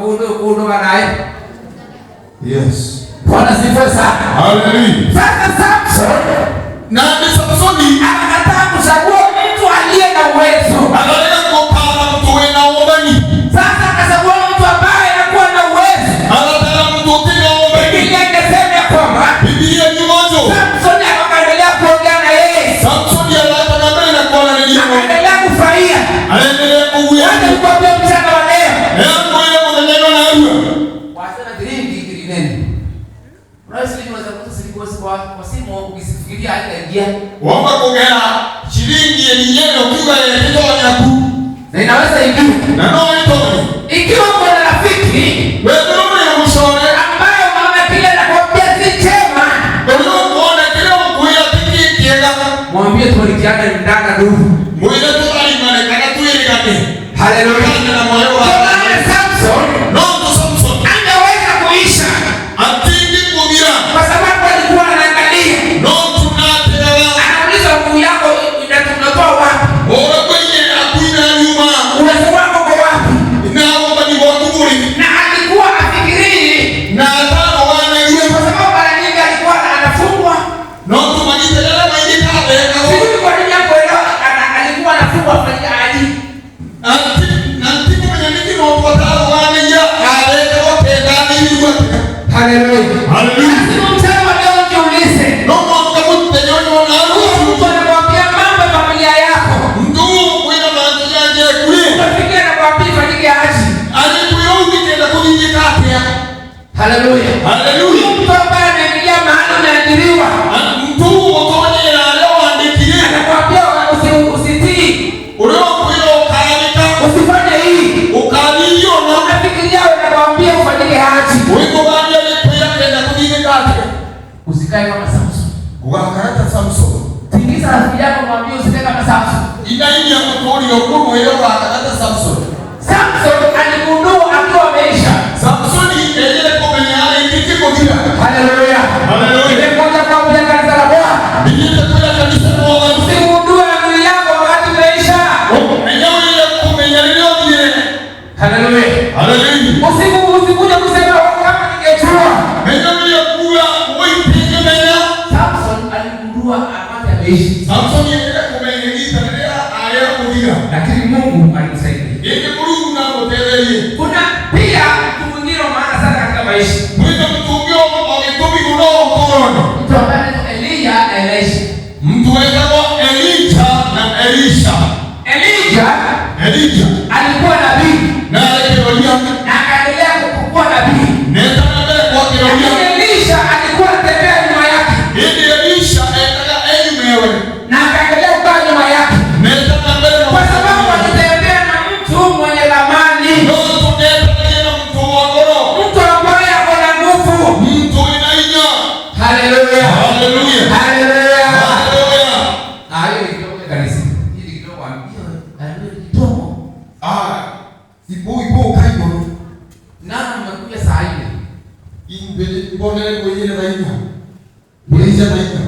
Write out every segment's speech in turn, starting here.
kudu baadaye. Yes. Bwana sifa sana. Hallelujah. Sasa Samson Na Samsoni akakataa kuchagua mtu aliye na uwezo. anataka kupata mtu wena umbani. Sasa akachagua mtu ambaye anakuwa na uwezo. Anataka mtu tena umbani. Biblia inasema kwamba Biblia ni moja. Samson akaendelea kuongea na yeye. Samsoni alata na mbele na kuona nini? Akaendelea kufurahia. Anaendelea kuuya. Hata kuambia mchana wa leo. Ngoja mwenyewe na huyo. Wasema diringi dirineni. Unaweza kuuza silikosi kwa simu ukisifikiria haitaingia. Wamba kongea shilingi yenyewe ukiwa inatoa nyaku. Na inaweza ingia. Na ndio itoe. Ikiwa kuna rafiki wewe ndio unamshauri ambaye unaona kile anakuambia si chema. ndio unaona kile ukuya tiki kienda. Mwambie tulikiana ndanga ndugu. Mwile tu alimanekana tu ile kati. Haleluya. Na moyo wa Samson. No Samson. Angeweza kuisha. Atingi kubira. Kwa sababu alikuwa anaangalia. No tunatela. Anauliza nguvu yako tunatoa wapi? Bora kwenye akuina nyuma. Uwezo wako uko wapi? Na wao ni watu bure. Na alikuwa afikirii. Na hata wana yule Kwa sababu mara nyingi alikuwa anafungwa. no tumajitela maji pale. Sijui kwa nini hapo leo alikuwa anafungwa fanya aje. Nanti mwenye niki no pata wana ya ale wote ndani ni wote. Haleluya. Haleluya. Mchana wa leo jiulize. No mwaka mtu tenyo na Mungu anakuambia mambo ya familia yako. ndio kwenda maji yaje kule. Unafikia anakuambia fanyike aje. Alikuyoki tena kujikati hapa. Haleluya. Haleluya. Mtu ambaye anaingia mahali anaajiriwa. Mtu ukoje na leo andikie. Anakuambia usitii. Unaokuyo kalika. Usifanye hii. Ukaliyo na Unafikiria anakuambia ufanyike aje. wiko baadhi ya kuya tena kujikati. Usikae kama Samson. Ukakarata Samson. Tingiza rafiki yako mwambie usikae kama Samson. Inaini ya mkoni yokumu yeye akakarata Samson. Samson aligundua akiwa ameisha. Samsoni yeye komenya ale kitiko kila. Haleluya. Haleluya. Ile moja kwa moja kanisa la Bwana. Biblia kwa kanisa la Bwana. Usigundue mwili yako wakati umeisha. Enyewe ile komenya leo ile. Haleluya. Haleluya. Usikuja kusema kama ningejua. Enyewe ile kula wewe Samson aligundua wakati ameishi. Samson yeye komenya itaendelea aya kulia. Lakini Mungu alimsaidia. Yeye Mungu na kuteleye. Kuna pia mtu mwingine wa maana sana katika maisha. Mwita mtungio amekobi kunoa mkono. Mtu ambaye anaitwa Elia na Elisha. Mtu anaitwa Elijah na Elisha. Elijah Alikuwa nabii na Elia na akaendelea kuwa nabii. nenda na mbele kwa Elia. Elisha alikuwa anatembea nyuma yake. Ili Elisha aitaka enyumewe Na akaendelea kukaa nyuma yake. nenda na mbele Kwa sababu alitembea na mtu mwenye thamani. ndio tunataka tena mtu wa goro. Mtu ambaye ako na nguvu. Mtu inainya. Haleluya. Haleluya. Haleluya. Haleluya. Hiyo ni kidogo kanisa. Hii ni kidogo ambio. Haleluya kidogo. Ibo kaibo. Nani mmekuja saa ile? Imbele mbona leo yeye na inya. Elisha na inya.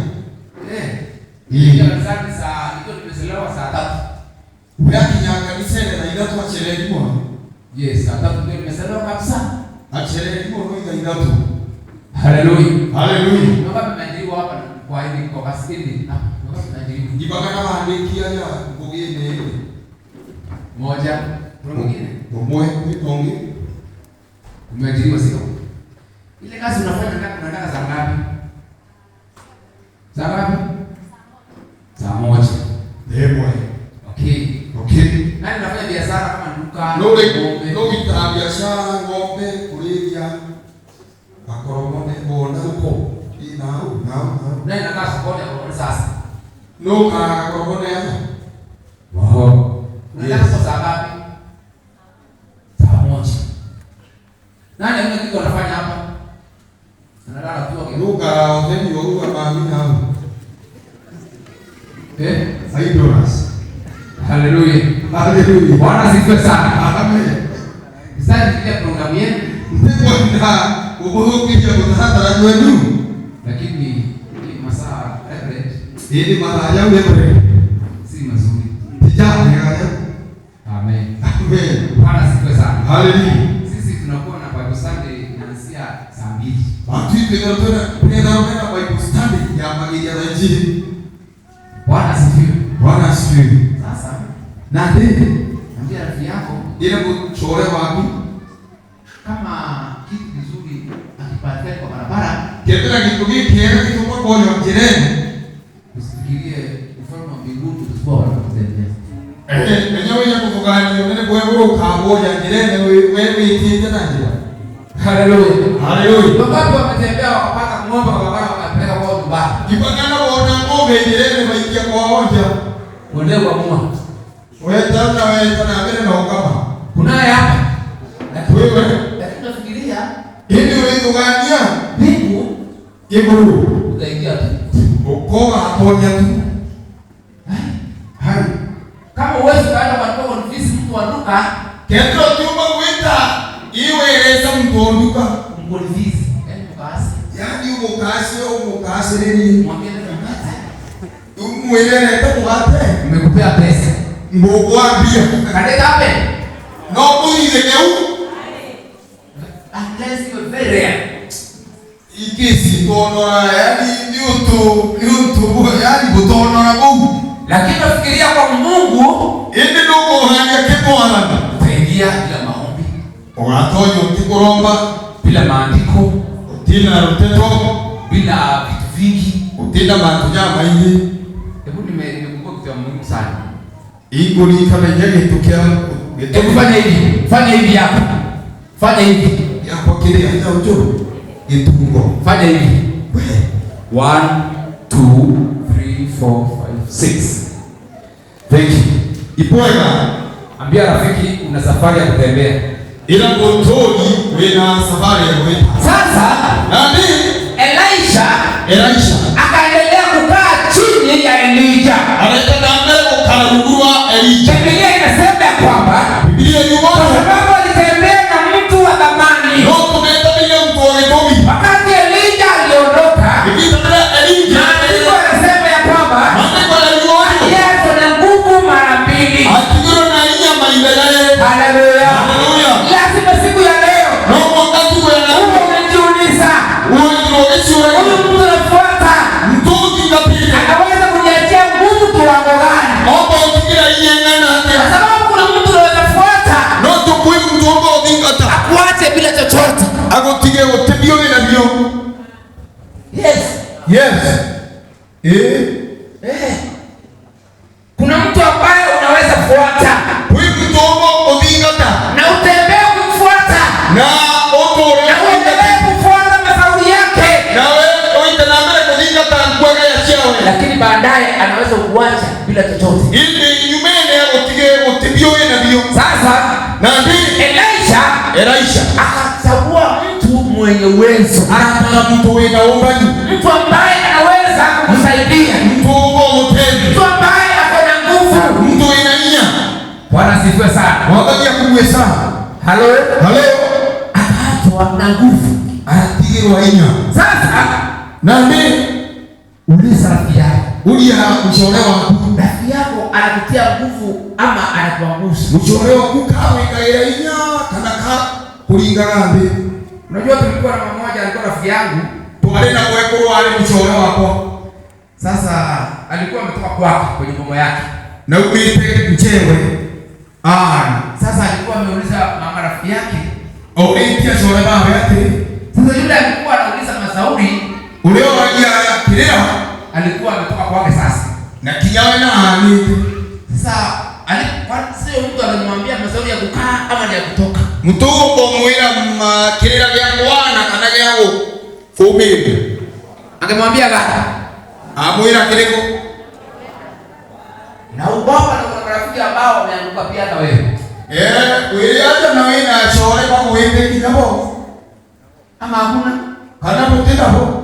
Ndio kanisani saa ndio tumechelewa saa 3. Uyaki nyanga nisene na ilato achelewa mbona? Yes, saa 3 ndio tumechelewa kabisa. Achelewa mbona ina ilato. Haleluya. Haleluya. Naomba tumeandikwa hapa kwa hivi kwa basikeli. Naomba tumeandikwa. Ibaka kama andikia ya ngogene. Moja. Kuna mwingine? Bomoe nitonge. Umeajiriwa sio? Ile kazi unafanya unataka saa ngapi? Saa ngapi? Saa moja. Boy. Okay. Nani anafanya biashara kama duka? No biashara ng'ombe kulia. Akoromone bona uko. Nao. Nani anakaa sokoni hapo sasa? No akoromone hapa. Wow. Unataka saa ngapi? Saa moja. Nani anafanya anafanya hapa? Analala tu hapo. Luka ofeni wa maamini hao. Idolers. Haleluya. Haleluya. Bwana asifiwe sana. Amen. Sasa ndio programu yetu. Mbona ubohokija kutahata na kwenu? Lakini masaa Ili mara ya wewe si mazuri. Tijani haya. Amen. Amen. Bwana asifiwe sana. Haleluya. Sisi tunakuwa 2. Watu hivi tunaenda kwa study ya magili ya injili. Bwana asifiwe. Bwana asifiwe. Sasa na ndiye ambia rafiki yako ile kuchore wapi kama kitu kizuri akipatikana kwa barabara, kile kitu kitu kwa kwa jirani, usifikirie ufalme wa mbinguni utakuwa wanakutendea. Enyewe ya kuvugani nene kwa wewe ukaboja jirani wewe itinde na njia. Haleluya. Haleluya. Wakati wametembea wakapata ng'ombe kwa barabara wakapeleka kwa nyumbani. Kipangana waona ng'ombe jirani waikia kwa hoja. Wende kwa mua. Wewe tena mbele na ukama. Kunaye hapa. Wewe Lakini nafikiria hivi ulizogania mbingu kiburu utaingia tu. Ukoa haponya tu. Hai. Kama uwezo kaenda kwa ofisi mtu wa duka, Kendo chumba kuita iwe eleza mtu wa duka. mgolivizi, yaani mkaasi. Yaani umukasi nini? Mwambie ndio mkate. Umwelele tukate. Nimekupea pesa. Mbokwambia. Kadeka hapo. No kuize keu. Unless you're very rare. Ikisi tonora yaani YouTube yaani butonora Mungu. Lakini nafikiria kwa Mungu, Indi ndugu hanya kimwana. utaingia bila maombi, Unatonyo utikuromba bila maandiko, utina ruteto bila vitu vingi. utina mantunya maingi. Hebu nimekumbuka kitu ya muhimu sana. Iguri kama yeye tukia. Hebu fanya hivi. Fanya hivi hapa. Fanya hivi. Hapo kile hata ujo. Itungo. Fanya hivi. 1 2 3 4 5 6. Thank you. Ipoega. Ambia rafiki una safari ya kutembea. Ila motoni wena safari ya kwenda. Sasa Nani? Elisha akaendelea kukaa chini ya Elijah. anaita ndambe kukarugua Elisha. Biblia inasema kwamba Biblia kwa yumo sababu alitembea na mtu wa thamani. no tunaita bila mtu wa Edomi. Wakati Elijah aliondoka, Ikitana Elisha maandiko yanasema ya kwamba maandiko yanasema yeye ana nguvu mara mbili. atigiro na nyama indalaye. Haleluya. Haleluya. Lazima siku ya leo No wakati wena wewe unajiuliza, uwe ndio huyu mtu anafuata mtoki kapita. anaweza kuniachia nguvu kiwango gani? Opo ukigira yengana Kwa hata. sababu kuna mtu anaweza kufuata No tukui mtombo odingata. akuache bila chochote. Agotige otebio na bio. Yes. Kuna mtu ambaye unaweza kufuata Huyu mtombo odingata. na utembee kumfuata Na opo na uendelee kufuata mashauri yake, nawe oita na mbele odingata kwega ya chiawe. lakini baadaye anaweza kuacha bila chochote. Ili nyumene otige otebio na bio. Sasa Na ndi Elisha akachagua mtu mwenye uwezo, anataka mtu wena ombani. mtu ambaye anaweza kumsaidia, Mtu mtende. mtu ambaye ako na nguvu. Mtu wena nya. Bwana asifiwe sana. Wakati ya kumwesa. Halo, akaachwa na nguvu. Anatigirwa inya. Sasa Na ndi uliza rafiki yako, ulia mshorewa. rafiki yako anakutia nguvu ama anakuangusha? Mshorewa kukawe kaira inya kanaka kulingana ndi. Unajua tulikuwa na mama mmoja alikuwa rafiki yangu. Tuwale na kuweko wale mshorewa hapo. Sasa alikuwa ametoka kwake kwenye bomo yake. Na uite mchewe. Sasa alikuwa ameuliza mama rafiki yake. Oitia shorewa yake. Sasa yule alikuwa anauliza mashauri, Uleo wajia kileo. alikuwa ametoka kwake sasa. Na kinyawe na ani. Sasa alikuwa sio mtu anamwambia mashauri ya kukaa ama ni ya kutoka. Mtuko mwila kilera vya mwana kana yao. Fumbi. Angemwambia gani? Amwila kileko. Na ubaba na marafiki ambao wameanguka pia na wewe. Wewe hata na wewe na shore kwa mwende kinabo. Ama hakuna? Kana mtenda hapo.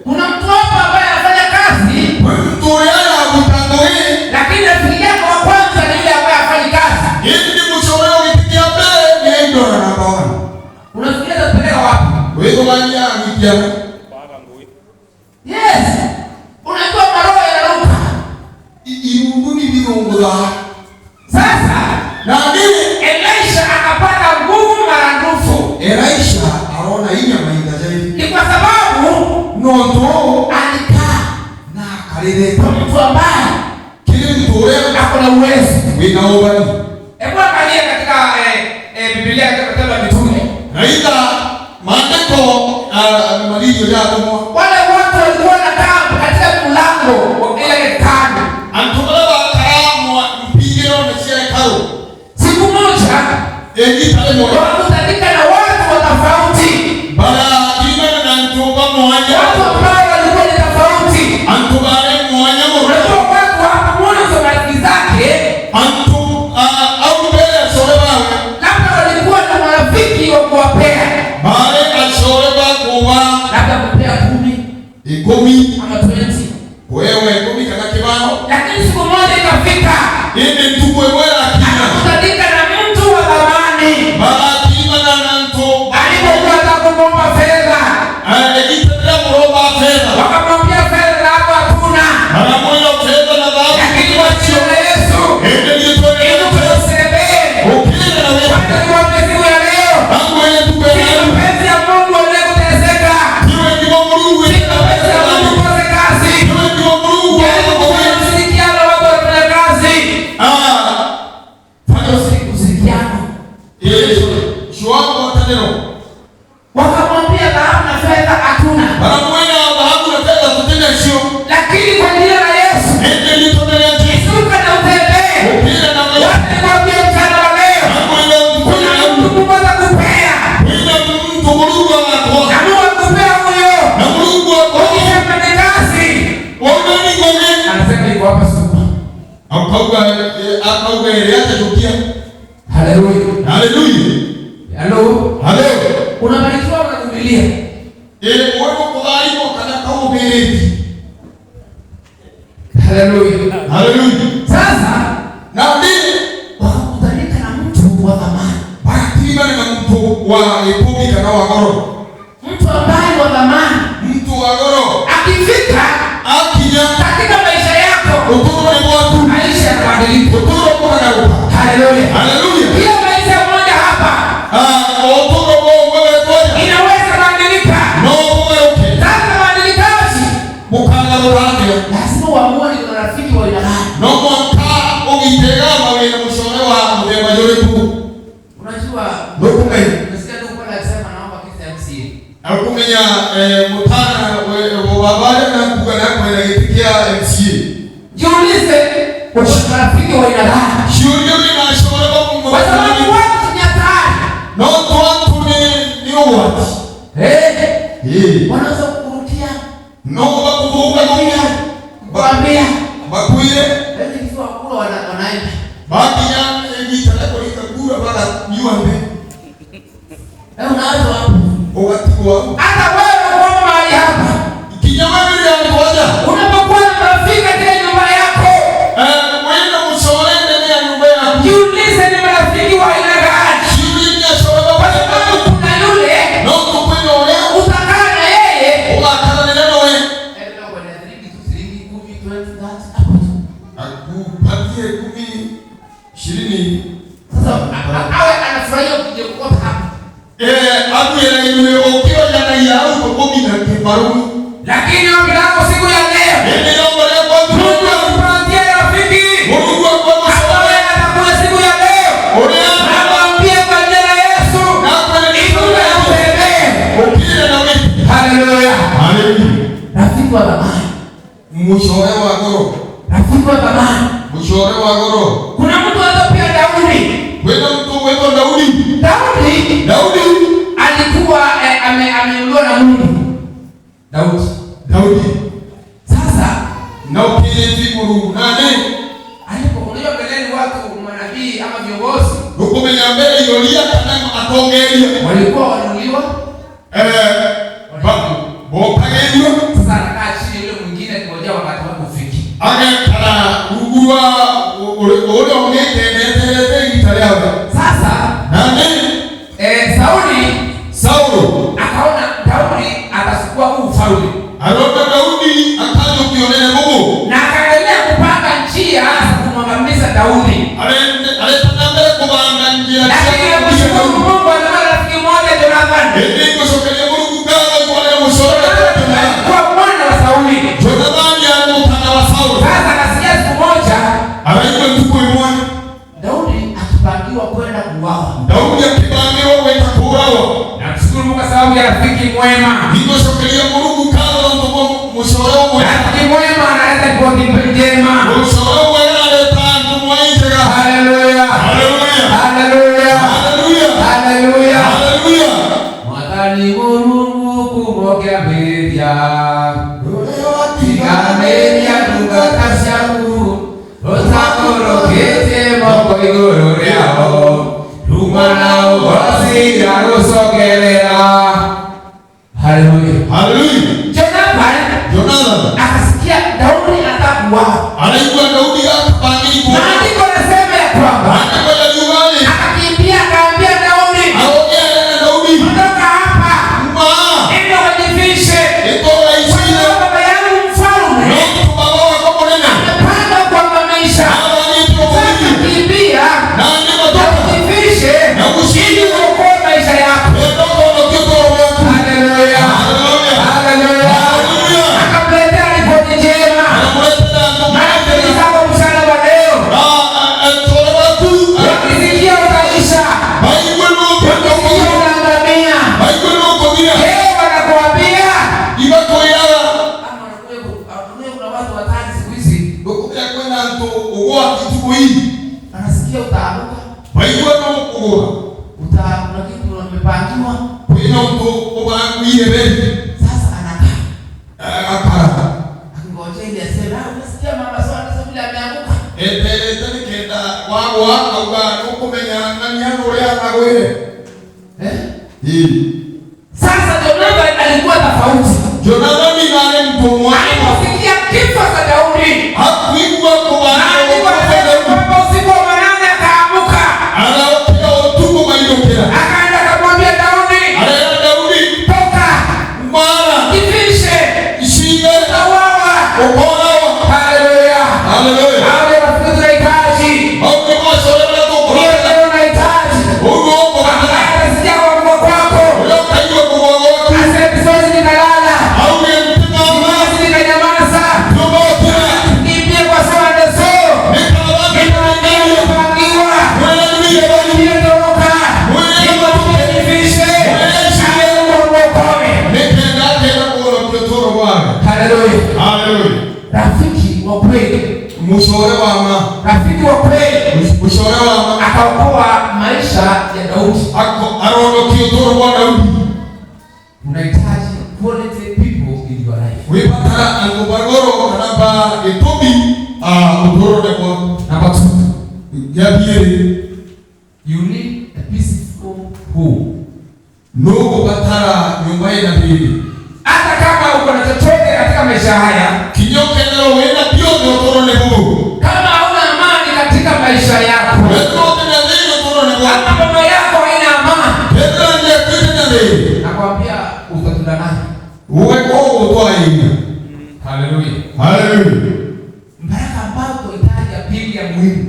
Kuna mtu hapa ambaye anafanya kazi, Mtu yana kutangoi. lakini rafiki yako wa kwanza ni yule ambaye hafanyi kazi. Hindi mshore ukitia mbele ndio na nabaona. Unafikiria utapeleka wapi? Wewe wanya ngitia. Yes. Unajua maroho yanaruka. Irunduni bilongola. Sasa Na nini? Elisha akapata nguvu maradufu. kwa mtu ambaye kile mtore ako na uwezo winaobani. Hebu angalia katika Biblia katika Kitabu cha Mitume. Aidha maandiko malizo ya Mungu. Wale watu walikuwa wanakaa katika mlango wa ile hekalu. Antumala karamu mpigiro na hekalu. Siku moja pale moja wakakutanika na watu tofauti. Bara kimana na ntumba moja. Watu ambao walikuwa ni tofauti. Antubare moja Unajua watu hapa muone samaki zake. Au mbele solewa. Labda walikuwa na marafiki wa kuwapea. Bare asolewa kuwa labda kupea 10 ama 20. Wewe 10 kana kibao. Lakini siku moja ikafika. Ile tukwe wala kina. Akakutanika na mtu wa zamani. Bara kimana na ntumba. Alipokuwa atakumomba fedha. Ikitaka kuomba fedha. Wakamwambia fedha hapo hatuna. Anamoyo fedha na dhahabu. Lakini kwa jina la Yesu. Ndio ndio Usebe. ukile na wewe. Kwa siku ya leo. Mungu yeye tukwe leo. Mapenzi ya Mungu ndio kuteseka. Iwe ndio Mungu wewe. Mapenzi ya Mungu kwa kazi. Iwe ndio Mungu wewe. Ushirikiano watu wanafanya kazi. Fanya ushirikiano. Shwako tadero. Wakamwambia dhahabu na fedha hatuna. Baramwena dhahabu na fedha tutende sio. Lakini kwa jina la Yesu. Ndio ndio tutende nje. Suka na utembee. Ukile na wewe. Wakamwambia mchana wa leo. Kuna mtu mmoja kupea. Kuna mtu Mungu anakuwa. Na Mungu akupea huyo. Na Mungu anakuwa. Ukifanya kazi. Wewe ni ngome. Anasema iko hapa suka. Akauga ile hata tukia. Haleluya. Haleluya. Hello. Haleluya. Unabarikiwa na kuvumilia. Wewe kubariko kana kama mbeleti. Haleluya. Haleluya. Sasa Na nini wakakutanika na mtu wa zamani. Bakiba na mtu wa Republika na wagoro. Mtu ambaye wa zamani. Mtu wagoro. Akifika Akinya katika maisha yako. utoro ni watu. Maisha yanabadilika. Utoro kwa na Haleluya. Haleluya. Hiyo maisha moja hapa. Utoro kwa wewe kwa. Inaweza kubadilika. No wewe. Sasa badilikaji. Mukanga lorake. Lazima uamue ni rafiki wa aina gani. No mwaka ugitega mawe na mshone wa mbeba yule tu. Unajua Dokume. nasikia ndio kwa nasema naomba kisa MCA. Akumenya mutana wabale na kugana kwa itikia MCA. Jiulize kwa rafiki wa aina gani. Shule ni mashore kwa Mungu. Kwa sababu watu ni hatari. No watu ni watu. Wanaweza kukurutia. No bakuvuga Kuambia. Kuambia. Bakuile. Yaani kitu wakula wanaenda. Baki ya vitaleko likagura bala nyuambe. Unaanza hapo. Wakati hata wewe kwa mahali hapa. Kinyama vile angoja. Unapokuwa na marafiki katika nyumba yako. Wewe mshore ndani ya nyumba yako. Jiulize ni marafiki wa aina gani. Shule ni shore Kwa sababu kuna yule. No kupenda wale. Utakaa na yeye. Ukakana na neno wewe. Ndio kwa shilingi 10, 20 hapo tu. Akupatie 10, 20. Sasa awe anafurahia ukija kukota hapa. Abu ya yule ukiwa jana ya au kwa 10 na kibaru. Lakini ombi lako siku ya leo. Ndio mbele kwa Mungu akupatie rafiki. Mungu kwa Awe atakuwa siku ya leo. Nakwambia kwa jina la Yesu. Inuka na utembee. ukile na wewe. Haleluya. Haleluya. Rafiki wa zamani. Mshore wa goro. Rafiki wa zamani. Mshore wa goro. Kuna mtu anapia Daudi. Wewe mtu wewe Daudi. Daudi alikuwa ameuliwa na Mungu. Daudi. Sasa na ukile vikuru nani? alipokuja mbeleni watu manabii ama viongozi. Ukomenya mbele yolia kana atongelia. Walikuwa wanuliwa. Bokagelia. Sasa anakaa chini yule mwingine ngoja wakati wako ufiki. Kana ugurwa ole ongeke italiana. Sasa nani? Sauli akaona Daudi atachukua huu ufalme. Alona Daudi akaanza kuionea Mungu. Na akaendelea kupanga njia za kumwangamiza Daudi. Alitaka kubanga njia. Lakini alishukuru Mungu alikuwa rafiki mmoja Jonathan. Ndio sokelea Mungu kaza kwa leo mshoro. Kwa mwana wa Sauli. Jonathan ya mtana wa sababu ya rafiki mwema. Ndio shokelia Mungu kama mtu mshauri mwema. Rafiki mwema analeta ripoti njema. Mshauri mwema analeta mwainjega. Haleluya. Haleluya. Haleluya. Haleluya. Haleluya. Haleluya. Mwatani Mungu kumokea media. Tigameria dunga kasyaku. Otakoro kete moko igoro yao. Lumana ugosi yarusogelea. Haleluya. Haleluya. Jonathan akasikia Daudi atakuwa. Anaikuwa Daudi akapangili kwa. Maandiko yanasema ya kwamba akakimbia akaambia Daudi. Aongea na Daudi. Ondoka hapa. Enda ujifiche. Baba yangu mfalme. Amepanga kuangamiza maisha. Akimbia. Ujifiche. Ili uokoe maisha yako. Haleluya. Haleluya. Akamletea ripoti njema. Maafisa wa msalaba leo. Wakisikia utaisha. Wakisikia unaangamia. Leo wanakuambia. Kuna watu watani siku hizi. Anasikia utaanguka. Kuna kitu umepangiwa. Sasa anakaa. Akingojea ili aseme, unasikia mama sawa anasema vile ameanguka. Sasa Jonathan alikuwa tofauti. Aliposikia kifo cha Daudi. Usiku wa manane akaamuka. Akaenda akamwambia Daudi. Toka. Jifiche. Utawawa. Haleluya. Haleluya. Hawa rafiki tunahitaji. Hiyo ndio unahitaji. Anasikia kuanguka kwako. Asema siwezi nikalala. Siwezi nikanyamaza. Niambie kwa sawa ndeso. Niambie upangiwa. Niambie toroka. Niambie jifiche. Haleluya. Rafiki wa kweli. Rafiki wa kweli. Akaokoa maisha ya Daudi. Unahitaji quality people in your life. Number 2. You need a peaceful home. Hata kama uko na chochote katika maisha haya, kama hauna amani katika maisha yako, kama mama yako haina amani, nakwambia utatunda naye. Haleluya. Baraka ambayo tunahitaji ya pili ya muhimu.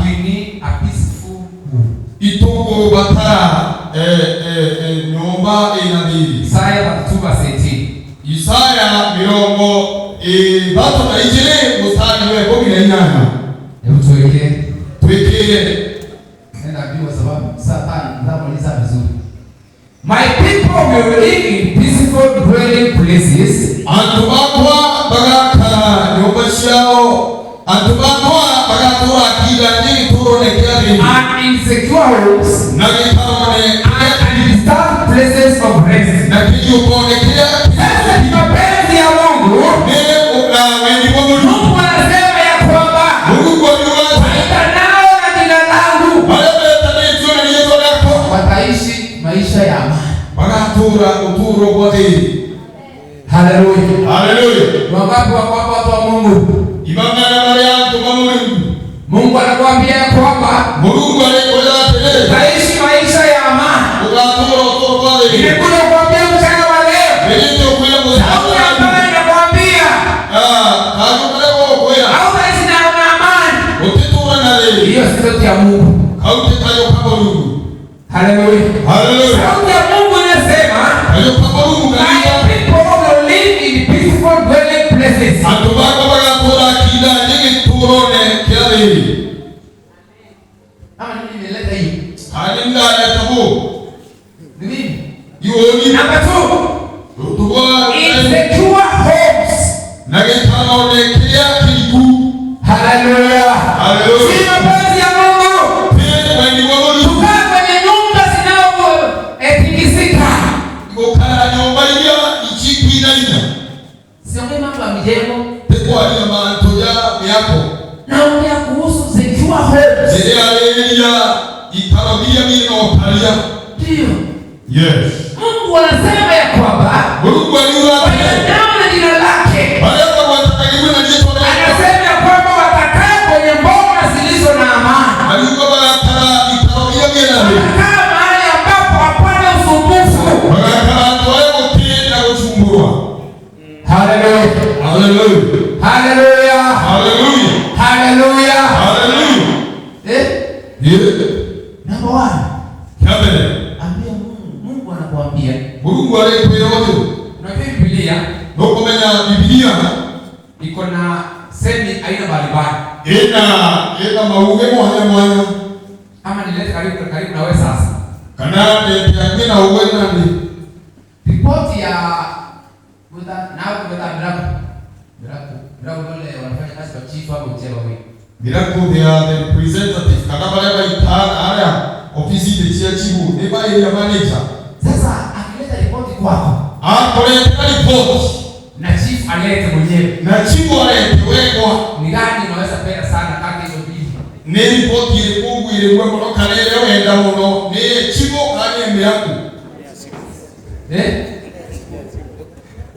We need a peaceful home. Isaiah 2:18. Isaya mirongo tatu na ijiri mstari wa 18. Hebu tuweke. Nenda kwa sababu Satan ndamaliza vizuri. My people will live in peaceful dwelling places. Antubakwa bagakara nyobashao. Antubakwa bagatura kigani turonekari. And in secure homes. And in stark places of rest. Na kijuponekea. Sasa ni mapenzi ya Mungu. Mungu anasema ya kwamba waitanao na jina langu wataishi maisha ya amani. Haleluya. Wangapi wako hapa watu wa Mungu? Mungu anakuambia ya kwamba utaishi maisha ya amani. Nimekuja kuambia mchana wa leo. Sauti ambayo inakuambia hautaishi na amani. Hiyo si sauti ya Mungu. Haleluya. Sauti ya Mungu inasema my people will live in peaceful dwelling places. Ama nini nimeleta hii? Halinda ya tabu. Nini? Yuoni. Number 2. Tuwa. Insecure homes. Nagetana onekia kiku. Hallelujah. Hallelujah. Si mapenzi ya Mungu. Pia kwenye Mungu. Tukaa kwenye nyumba zinazotikisika. Ukala nyumba hiyo ichiku inaina. Siongei mambo ya mijengo. Kwa hiyo mantoya yako. Naongea kuhusu secure homes. Zile alelia ikarabia mino palia. Ndio. Yes. Mungu anasema ya kwamba Mungu aliua wanadamu na jina lake. wale watakatifu na jicho lake. Anasema ya kwamba watakaa kwenye mboma zilizo na amani. Alikuwa barakara ikarabia mino. Watakaa mahali ambapo hapana usumbufu. Barakara wao tena kuchumbua. Hallelujah. Hallelujah. Hallelujah. Hallelujah. Hallelujah. Hallelujah. Yeah. Number 1. Kabele. Ambia Mungu anakuambia. Mungu aliyepewa wote. Unajua Biblia? Ndio menya Biblia Iko na semi aina mbalimbali. Ina mauge moja. Ama nilete karibu na wewe sasa. Kana ndio na uwe nani? Ripoti ya Miracle wale wanafanya kazi kwa chief hapo mcheba wewe. Miracle they are the representative. Kana wale waitana area ofisi ya chifu ni bali ya manager. Sasa akileta ripoti kwako. Kuleta report Na chief alete mwenyewe. na chifu aliyewekwa Ni gani unaweza penda sana kati hizo mbili? ni report ile Mungu ile kwa kutoka leo enda mno ni chifu kani Miracle.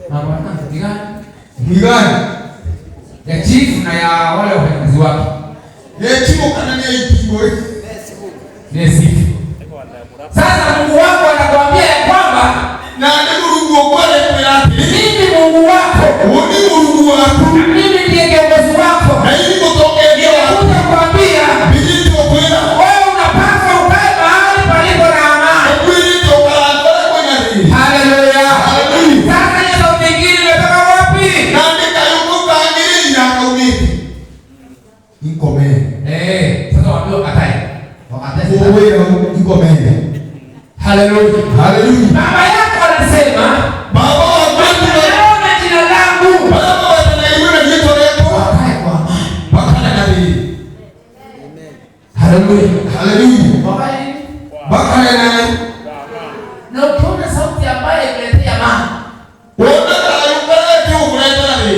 Mama ni gani? Ni gani? Ya chief na ya wale wafanyakazi wake. Ni chifu kana ni ipigo. Yes. Sasa Mungu wako anakuambia ya kwamba Na ndio Mungu wako mimi Mungu wako. Wewe Mungu wako. Na mimi ndiye kiongozi wako. Na hivi kutokea Ninakuja kuambia bidii kwenda. wewe unapaswa ukae mahali palipo na amani. Kweli toka ndani kwenye hili. Hallelujah. Hallelujah. Sasa hizo nyingine umetoka wapi? Na nikayuka ngiri ya kaumiti. Ikome. Sasa waambie wakatae. Wakatae. Wewe ikome. Hallelujah. Hallelujah. Baba yako anasema, Baba wanaona jina langu. Baba wanaiona jicho lako. Wakae kwa amani. Bakana nani? Hallelujah. Hallelujah. Wakae. Bakana nani? Na ukiona sauti ambayo imeletea amani, Wewe unayuka tu kuleta nani?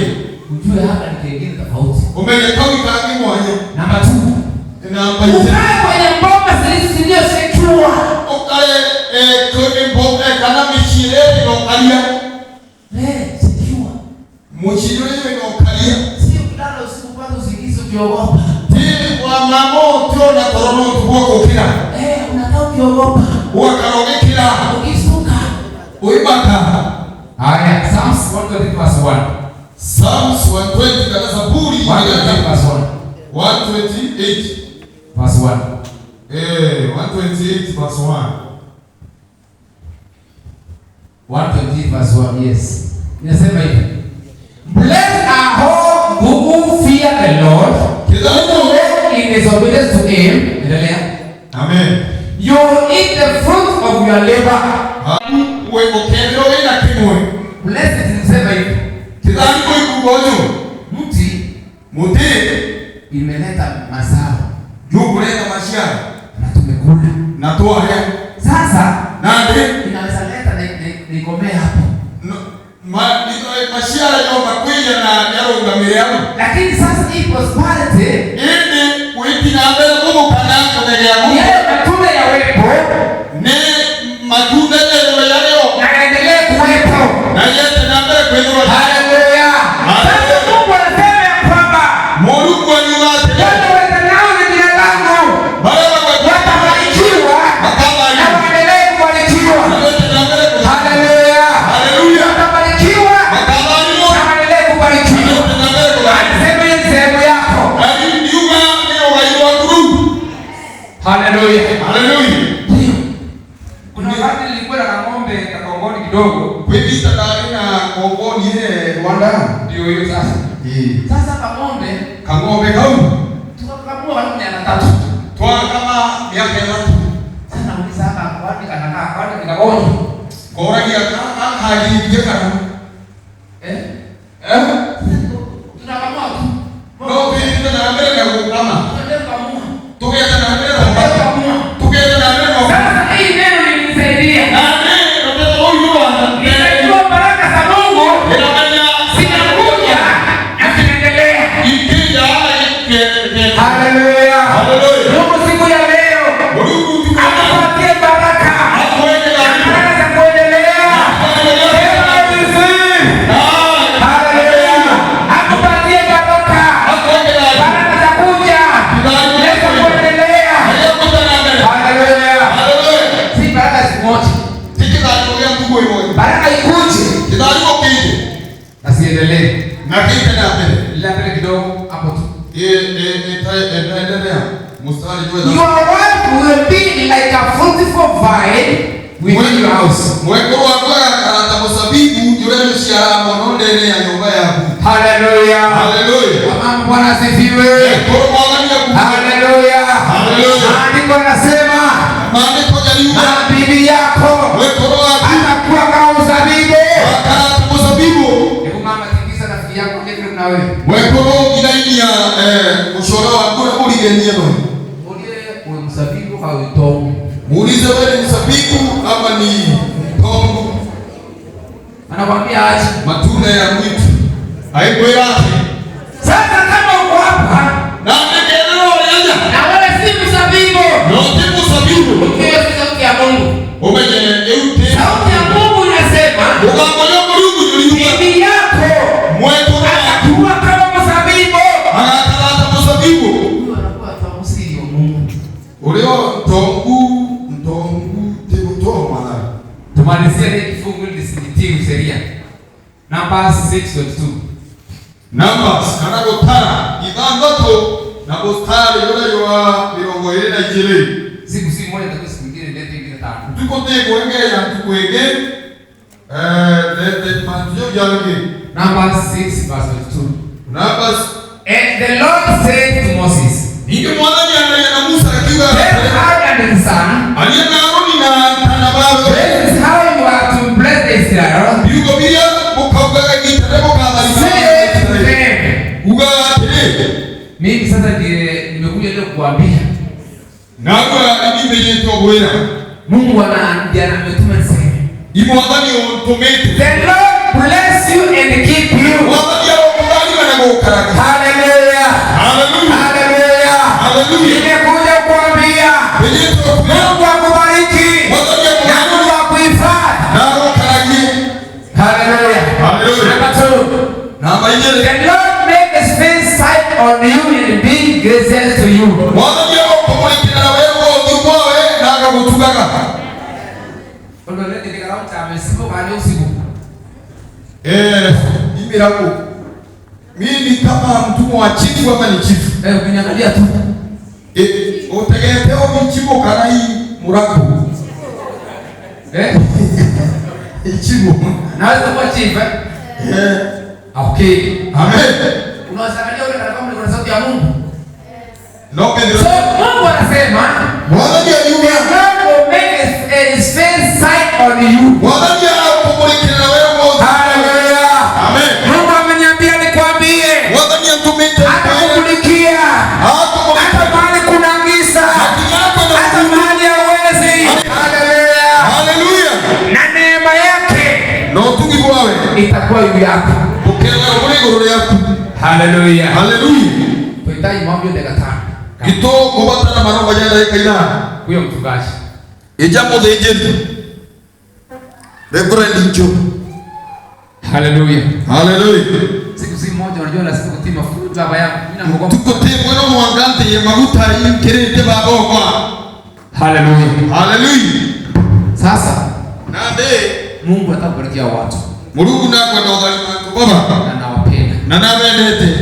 ujue hapa ni kingine tofauti. Umejetoka kangi moja. Namba 2. Namba Ukae kwenye mboma zilizo secure. ukale kwenye mboga kana mishire inokalia. Secure. Mshire inokalia. Sio kulala usiku kwanza usingizi ukiogopa. Tili kwa mamo tio na korono tuko kila. Unakaa ukiogopa. Wakaronekira. Ukisuka. Uibaka. Haya, Psalms 120 verse 1. Psalms 120 kana Zaburi 120 verse 1. 128 Verse 1. 128 verse 1. 120 verse 1, yes. Inasema hivi. Blessed are all who fear the Lord, who walk in his obedience to him. Endelea. Amen. You will eat the fruit of your labor. Wewe ukendeo ina kimwe. Blessed inasema hivi. Kidhani kwa kugonyo. Muti Imeleta mazao. juu kuleta mashia. Na tumekula. Na toa ya. Sasa Nandi inaweza leta nikomee hapo. Mashia ya makwija na yaro ngamire hapo. Lakini sasa hii prosperity Ili kuipi na mbele Mungu kana kunege ya Mungu. yale matunda yawepo Ni matunda yale na yaendelee kuwepo. na yete na mbele kwenye Hallelujah. Sasa Mungu anasema ya kwamba Mungu anyuate. wale watanao na jina langu watabarikiwa na waendelee kubarikiwa. Hallelujah. Hallelujah. Watabarikiwa na waendelee kubarikiwa. Anasema hii ni sehemu yako. Hallelujah. Hallelujah. Kuna wakati nilikuwa na ng'ombe kakongoni kidogo. Kweli tadari na kongoni ile Rwanda. Ndio hiyo sasa. Sasa kang'ombe Kangombe kau. tukakamua watu 300. Toa kama miaka 3. Kwani anakaa kwani kinagonja. Kora ya haji kana. Tunakamua tu. No pili na mbele na kama. Tunakamua. Tukienda na mbele na Tunakamua. tukienda na mbele. Sasa hii neno lilinisaidia. Na neno ndio huyo Ninajua baraka za Mungu inafanya zinakuja na zinaendelea. ikija Haleluya. Haleluya. Mungu siku ya leo Mungu atupatie baraka. Baraka za kuendelea. Sema vizuri. Haleluya. Atupatie baraka. Baraka za kuja. Yesu kuendelea. Haleluya. Si baraka zimoja. Baraka ikuje. Na siendelee. Ila mbele kidogo hapo tu. Your wife will be like a fruitful vine within your house. Hallelujah. Mama Bwana asifiwe. Hallelujah. Maandiko yanasema na bibi yako atakuwa kama mzabibu. Hebu mama tikisa rafiki yako ndio na wewe. Ulie mzabibu au tongo. Muulize wewe ni mzabibu ama ni tongo? Anakuambia aje? Matunda ya mwitu. Haiko yake. Sasa kama uko hapa na ngekeleo yaja. na wewe si mzabibu. No si mzabibu. Ukiwa sauti ya Mungu. Umeje eute. Sauti ya Mungu inasema ukamwona Mungu yuliuka. Bibi yako mwetu atakuwa kama mzabibu. Anatalata mzabibu. Huyo anakuwa tafsiri ya Mungu. Ulio tongu tebuto mala. Tumalizie ile kifungu lisitiwe sheria. Numbers 6:22. Numbers kanagotara ibangato na bostari yule wa mirongo ile na jiri. Siku si moja takuwa siku nyingine ndio ingine tatu. Tuko kuenge ya tukuenge the manjo jalge. Numbers 6:22. Numbers And the Lord said to Moses, Ndio mwana na Musa akiwa tell Aaron and his son, aliona Aroni na baba. this is how you are to bless the Israel. Yuko bila mkaoga kitarebo kama Say to them, uga tele. mimi sasa ndiye nimekuja leo kuambia. Na kwa mimi yetu bwera. Mungu anaambia na mtume sema. Ibo wadani otomete. The Lord bless you and keep you. Wadani okubali na mukaraga. Hallelujah. Hallelujah. Hallelujah. Hallelujah. Nimekuja kuambia. Mungu akubariki. Na Mungu akuhifadhi. Hallelujah. Hallelujah. Number 2. The Lord make his face shine on you and be gracious to you. Wadani okomulekera wewe odikwawe naga kutugaga. Olole ndikara utamesipo bali usiku. Imiraku. Mimi kama mtumwa wa chifu ama ni chifu. Ukiniangalia tu. Utegeteo michibo kana hii muraku. Ichibo. Naweza kuwa chief okay. Amen. Unawasangalia ule kana kama kuna sauti ya Mungu. No pedro. So Mungu anasema, Wadani ya yuga. God will make his face shine on you. Wadani ya okomulekera wewe. Hallelujah. Amen. Mungu ameniambia nikwambie. Wadani ya tumite. Atakukulikia. Hata mahali kuna giza. Hata mahali hauwezi. Hallelujah. Hallelujah. Na neema yake No tungi bwawe. itakuwa juu yako. Pokea ulegoro yako. Hallelujah. Hallelujah. Tuhitaji maombi dakika 5. Ito kubatana maromba jana ikaina. Huyo mchungaji. Ejambo de ejeni. Reverend Ncho. Hallelujah. Hallelujah. Siku si moja unajua lazima kutii mafuta baba yangu. Mimi na mgogo. Tuko te mwana mwangante ye maguta yinkerete baba kwa. Hallelujah. Hallelujah. Sasa Nande Mungu atakubarikia watu. Mungu na kwa ndogali watu baba. Na nawapenda. Na nabendete.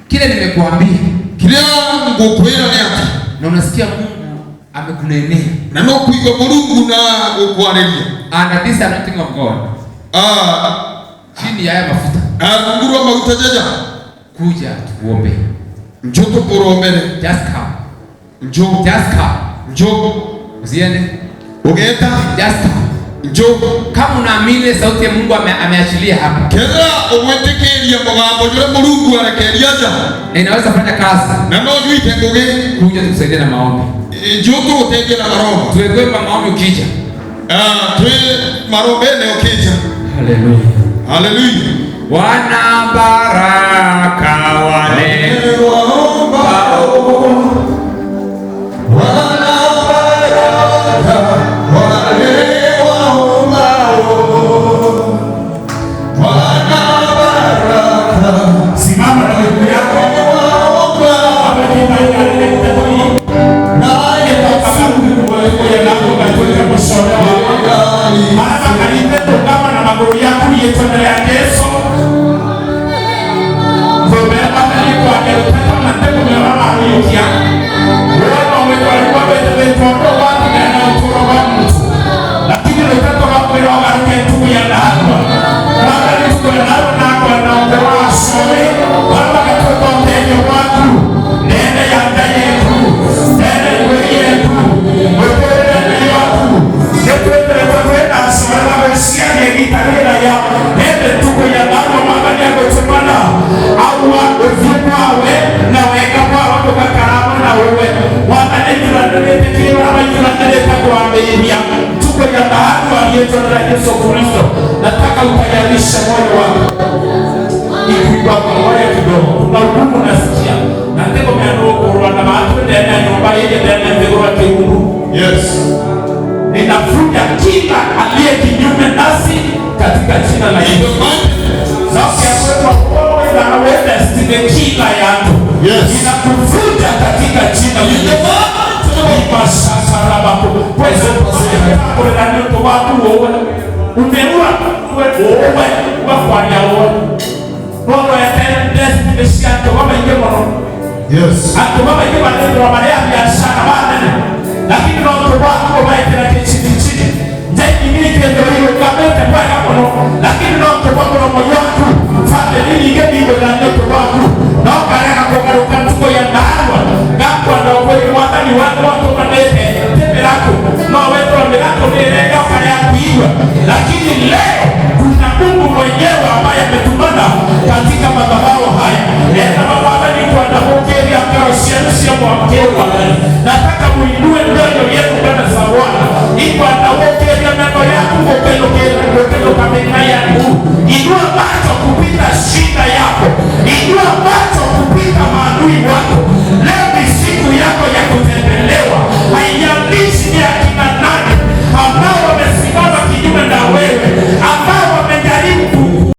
Kile nimekuambia. Kile Mungu kwenda ni ati. Na unasikia Mungu amekunenea. Na no kuiga Mungu na ukwarelia. And this anointing of God. Chini ya haya mafuta. Mungu wa mafuta jaja. Kuja tuombe. Njoo tukuombele. Just come. Njoo. Just come. Njoo. Usiende. Ugeta. Just Njoo. Kama unaamini sauti ya Mungu ameachilia hapa. Keza uwetekeria mugambo jure Mungu arakeria ja. Na inaweza fanya kazi. Na no juite ngoge. Kuja tukusaidie na maombi. Njoo tukusaidie na maombi. Tuwekwe maombi ukija. Twe maombi leo ukija. Haleluya. Haleluya. Wana baraka wale waombao. Wana baraka wale waombao. Wana baraka. Simama na miguu yako. Yesu Kristo, nataka utayarishe moyo wako. Ikuiba moyo kidogo. Kuna hukumu nasikia. Na ndiko meano kurwa na watu ndani ya nyumba ile ndani ya ngoro kiungu. Yes. Ninafuta kila aliye kinyume nasi katika jina la Yesu. Sasa kwa wewe na wewe ndani kila yangu. Yes. Ninakufuta katika jina la Yesu. Umeua wewe wafanya roho ya tende mesiato kama ingemo. Yes. Hapo baba yeye ndio wa Maria biashara bana. Lakini roho wako baada ya chini. Ndio mimi ndio hiyo kabisa kwa hapo. Lakini roho wako na moyo wako fanya nini ngeni ndio ndio wako. Na kareka kwa mtuko ya dawa. Ngapo ndio kwa mwatani wako kwa ndete. Tembelako. Na wewe ndio ndio ndio kaya kuiwa. Lakini